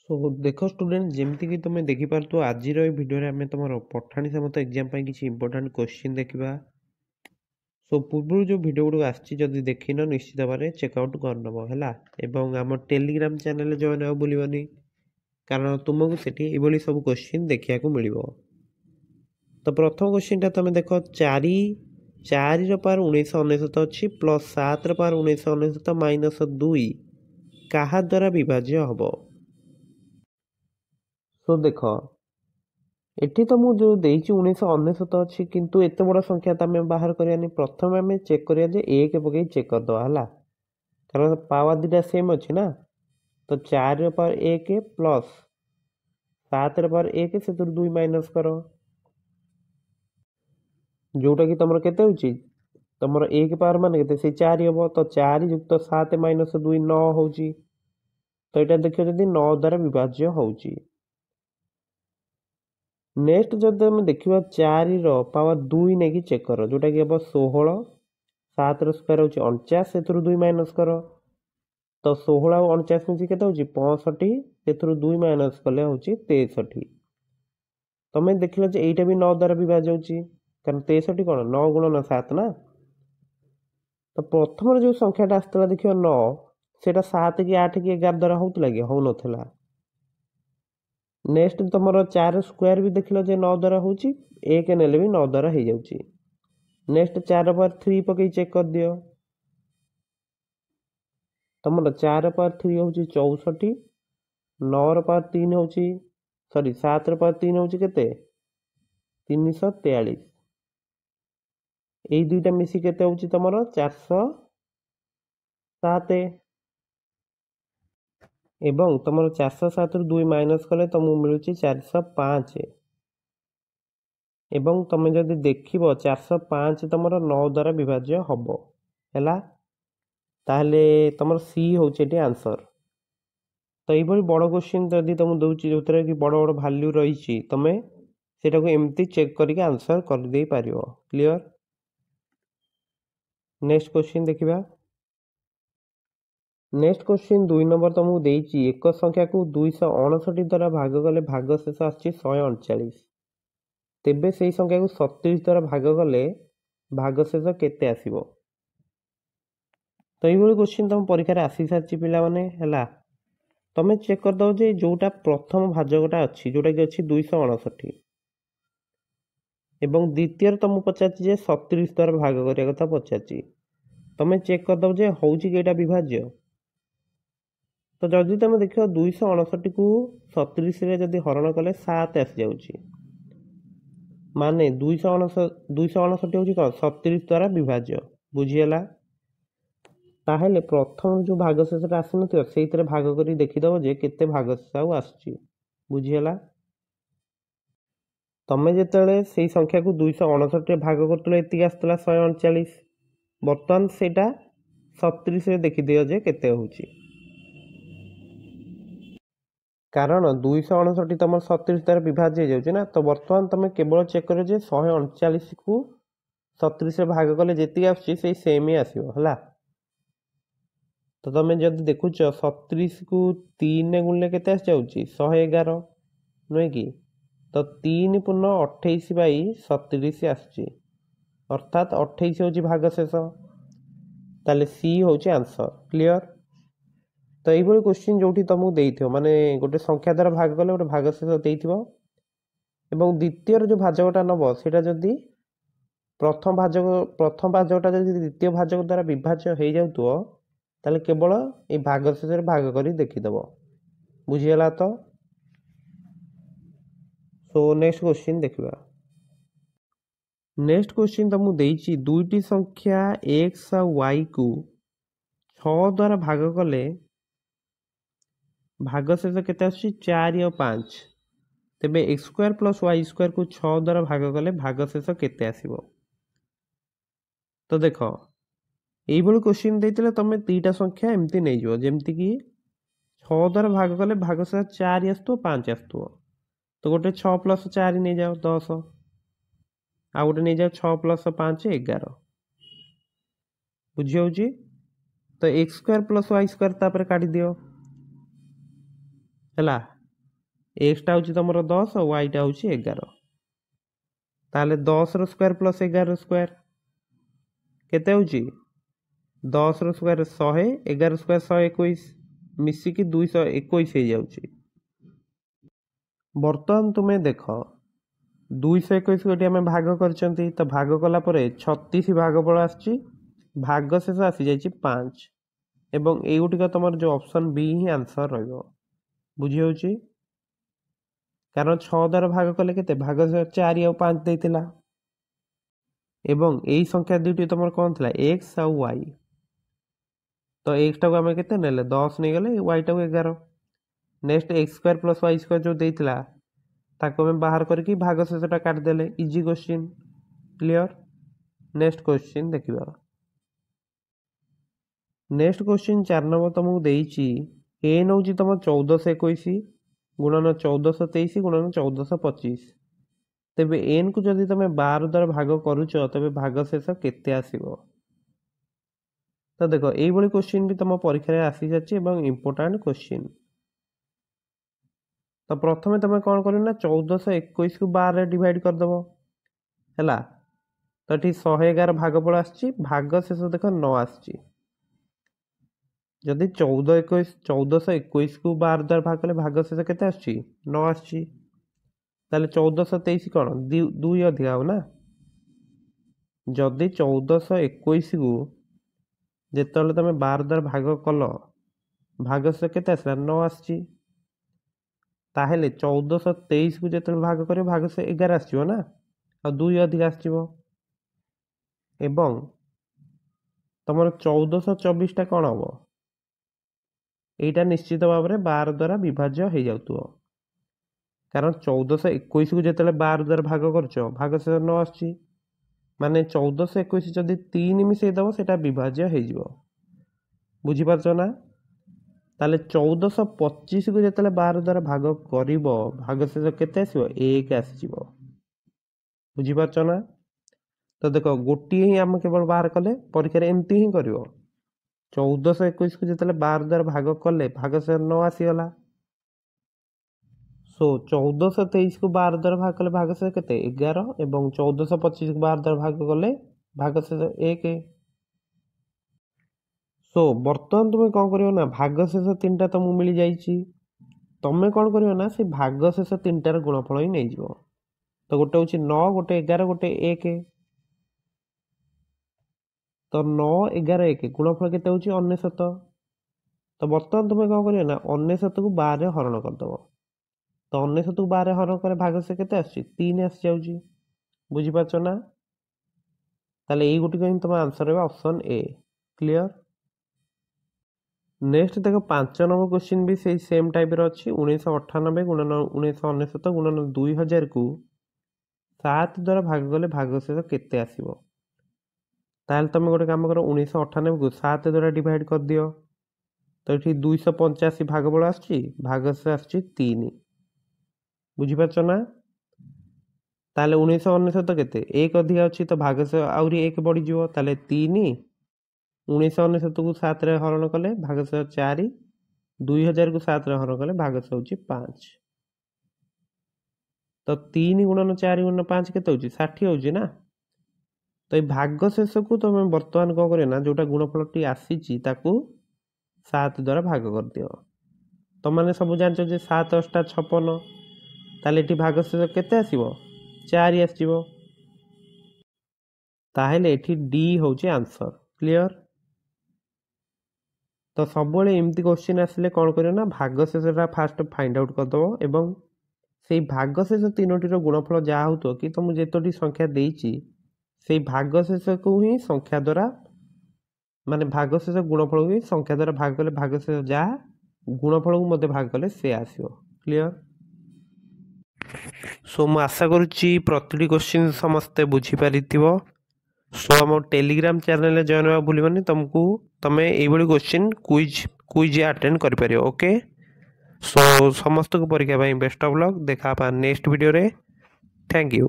सो देख स्टूडेंट जमती कि तुम देखिपार तो आज भिडियो आम तुम पठाणी समत एग्जाम किसी इंपोर्टाट क्वेश्चन देखा। सो पूर्व जो भिड गुड़ आदि देखन निश्चित भाव में चेकआउट करनब है आम टेलीग्राम चैनल जॉइन हो भूलि कारण तुमको से सब क्वेश्चन देखा मिल। तो प्रथम क्वेश्चन तुम देख चारि चार पावर 1999 अच्छी प्लस 7 पावर 1999 माइनस 2 क्या द्वारा विभाज्य हम। सो देख एटी तो मुझे जो 1999 अच्छी किंतु एत बड़ संख्या तो आम बाहर करानी प्रथम आम चेक करा एक पकई चेक करदे है कारण पावर दुटा सेम अच्छी ना। तो 4 पावर 1 प्लस 7 पावर 1 से 2 माइनस कर जोटा कि तुम के तुम 1 पावर मान के 4 हम तो 4 युक्त 7 माइनस 2 9 हो। तो यहाँ देख जब 9 द्वारा विभाज्य हो। नेक्स्ट जब आम देखा 4 पावर 2 नहीं चेक कर जोटा कि हम 16 7 स्क्वायर हो 49 से 2 माइनस कर तो 16 और 49 मिसी के 65 से 2 माइनस कले हूँ 63। तुम देख लो यहीटा भी 9 द्वारा विभाज्य हो कारण 63 कौन 9 गुणन 7 ना। तो प्रथम जो संख्याटा आसला देख 9 से 7 कि 8 कि 11 द्वारा होता कि हो ना। नेक्स्ट तुम 4 स्क्वायर भी देख लो 9 द्वारा हो 1 ने भी 9 द्वारा हो जाऊँ। नेक्स्ट 4 पावर 3 पकई चेक कर दियो तुम 4 पावर 3 हूँ 64 9 पावर 3 हूँ सॉरी 7 पावर 3 हूँ के 343 यही दुईटा मिसी के तुम 407 एवं तुम 407 रु 2 माइनस कले तुमको मिलूँ 405 एवं तुम जब देख 405 तुम 9 द्वारा विभाज्य हम है ताहले तुम सी हूँ आंसर। तो ये बड़ क्वेश्चन जदि तुम दूसरी जो कि बड़ बड़ भैल्यू रही तुम से एमती चेक करके आंसर कर दे पार। क्लियर। नेक्स्ट क्वेश्चन देखा। नेक्स्ट क्वेश्चन 2 नंबर तुमको देती एक संख्या को 259 द्वारा भाग कले भागशेष आ139 तेबे से संख्या को 37 द्वारा भाग कले भागशेष केते आसीबो। तो ये क्वेश्चन तुम परीक्षा आसी सारी पिला माने है तुम चेक करदे जे जोटा प्रथम भाजकटा अच्छी जोटा कि अच्छी 259 एवं द्वितीय तुम पचार 37 द्वारा भाग करने कथा पचार तुम चेक करदे जे हूँ कि विभाज्य। तो जदि तुम देख 259 को 37 जदि हरण कले 7 आसी जाऊँगी माने 259 हूँ कौन 37 द्वारा विभाज्य बुझीगला। ताहले प्रथम जो भागशेषटा आसी नथिबो सेइतरे भाग करी देखिदबो जे केते भागशेष आउ आसुची बुझीगला। तमें जिते से संख्या को 259 भाग करते एति आसला 139 बर्तमान से 37 देखीदियो जे केते होउची कारण 259 तुम 37 द्वारा विभाज्य हो जाऊँ ना। तो बर्तमान तुम केवल चेक कर 139 को 37 भाग कले जी आसुची सेम ही आसो है। तो तुम जब देखुच 37 को 3 गुणले के 111 नुहे कि तो 3 पूर्ण 28 बै 37 आसुची अर्थात 28 हूँ भागशेष ताले सी हूँ आंसर। क्लियर। तो ये क्वेश्चन जो तुमको देथियो माने गोटे संख्या द्वारा भाग कले गोटे भागशेष देथियो एवं द्वितीय जो भाजकटा नब सेटा जदि प्रथम भाजकटा जदि द्वितीय भाजक द्वारा विभाज्य हो जाउथो ताले केवल ये भागशेष भाग करी देखीदब बुझीगला। तो सो नेक्स्ट क्वेश्चन देखा। नेक्स्ट क्वेश्चन तुमको देती दुईटी संख्या एक्स और वाई को 6 द्वारा भाग कले भागशेष केते आसुची 4 और 5 तेबे x square plus Y square को 6 द्वारा भाग कले भागशेष केते आसीबो। तो देख यही क्वेश्चन देते तुम 3टा संख्या एमती नहीं जो जमती कि 6 द्वारा भाग कले भागशेष 4 आसो 5 आसो तो गोटे 6 प्लस 4 नहीं जाओ 10 आ गोटे नहीं जाओ 6 प्लस 5 11 बुझी। तो x square plus Y square तापर काटी दियो है एक्सटा हूँ तुम 10 और वाईटा हूँ 11 ताहले 10 रो स्क्वायर प्लस 11 स्क्वायर केते हूँ 10 रो स्क्वायर 100 11 स्क्वायर 121 मिसिकी 221 हो जाउची। बर्तमान तुम्हें देख 221 को आम भाग करचंती तो भाग कला परे 36 भागफल आसी भाग शेष आसी जाइए 5 एवं एगुटिक तुम जो ऑप्शन बी ही आंसर रहिबो बुझी होची कारण 6 द्वारा भाग कले केते भाग 4 और 5 देइतिला एवं यही संख्या दुईटी तुम कौन थिला एक्स आ वाई तो एक्स टाक आम केते नेले 10 नहीं गले वाई टाक 11 next X square plus Y square जो देइतिला ताको हम बाहर करके भाग शेषटा काटिदेले easy question clear. Next question देखिबा नेक्स्ट क्वेश्चन 4 नंबर तुमको देइची ए नउची तुम 1421 गुणन 1423 गुणन 1425 तेबे एन को जदि तुम 12 द्वारा भाग करूच तेबे भाग शेष केते आसीबो तो देखो एई भली क्वेश्चन भी तुम परीक्षा रे आसी जाची एवं इंपोर्टेंट क्वेश्चन तो प्रथम तुम कौन कर 1421 को 12 डिवाइड करदेव है तो ये 111 भागफल आसी भाग शेष देख 9 आसी जदि 1421 को 12 द्वारा भाग कले भाग शेष केते आसी 9 आसी ताले 1423 कौन 2 अधिका हो ना जदि 1421 को जिते तुम 12 द्वारा भाग कल भाग शेष केते आसला 9 आसी ताहेले 1423 को जिते भाग कर भाग से 11 आसो ना आ 2 अधिक आसो एवं तुम 1424 कौन हम यहाँ निश्चित भाव में 12 द्वारा विभाज्य हो जाऊ कारण 1421 को जिते 12 द्वारा भाग कर भाग से 9 आसी माने 1421 जदि 3 मिसेदब से विभाज्य हो बुझीपार ना ताले 1425 को जिते 12 द्वारा भाग कर भाग शेष केते आसो 1 आसो बुझीपार ना तो देख गोटे ही आम केवल बाहर कले परीक्षा एमती ही कर 1421 को जिते 12 द्वारा भाग कले भाग शेष 9 आसीगला सो 1423 को 12 द्वारा भाग कले भाग शेष केते 11 एवं 1425 को 12 द्वारा भाग कले भाग शेष 1 सो बर्तमान तुम्हें कौन कर ना भाग शेष 3टा तुमको मिल जाइए तुम्हें कौन कर ना से भाग शेष 3टार गुणफल ही नहीं जीवो तो गोटे हूँ 9 गोटे 11 गोटे 1 तो 9 11 1 गुणफल केते हूँ 99 तो बर्तमान तुम्हें कौन कर ना 99 को 12 हरण करदेव तो 99 को 12 हरण कर भाग से केते आसी 3 आसी जाउची बुझीपारछ ना ताले एई गुटिक तुम आंसर है ऑप्शन ए क्लियर। नेक्स्ट देख 5 नंबर क्वेश्चन भी से सेम टाइप रो अछि 1998 गुणन 1999 गुणन 2000 को 7 द्वारा भाग गले भाग शेष केते आसीबो ताल तुम गोटे काम कर 1998 को 7 द्वारा डिवाइड कर दियो तो ये 285 भागफल आसी भाग शेष आसी 3 बुझीपारछ ना ताले 1999 तो केते 1 अधिक अच्छी तो भाग शेष आउरी 1 बढ़ी जीवो ताले 3 1999 को 7 रे हरण कले भाग शेष 4 2000 को 7 रे हरण कले भाग शेष होची 5 तो 3 गुणन 4 गुणन 5 केते होची 60 होची ना तो ये भाग शेष को तुम बर्तमान कौन कर ना जोटा गुणफल टी आसी ताकू 7 द्वारा भाग कर दियो तुम मैंने सब जानछ जे 7 8 56 ताले टी भाग शेष केते आसीबो 4 आसीबो ताहेले एठी डी होची आंसर क्लियर। तो सब एमती क्वेश्चन आसिले कौन कर ना भाग शेषटा फास्ट फाइंड आउट करदेव एवं से भाग शेष 3टीर गुणफल जहाँ हो कि तुम जितोटी संख्या देइची से भाग शेष को ही संख्या द्वारा माने भाग शेष गुणफल को ही संख्या द्वारा भाग कले भाग शेष जहाँ गुणफल को मध्य भाग कले से आसो क्लियर। सो मु आशा करुच्ची प्रति क्वेश्चन समस्ते बुझीपारि सो आम टेलीग्राम चैनल जॉइन होगा भूलनी तुमको तुम ये क्वेश्चन क्विज अटेंड कर ओके। सो समस्त को परीक्षा बेस्ट ऑफ लक देखा नेक्स्ट वीडियो रे थैंक यू।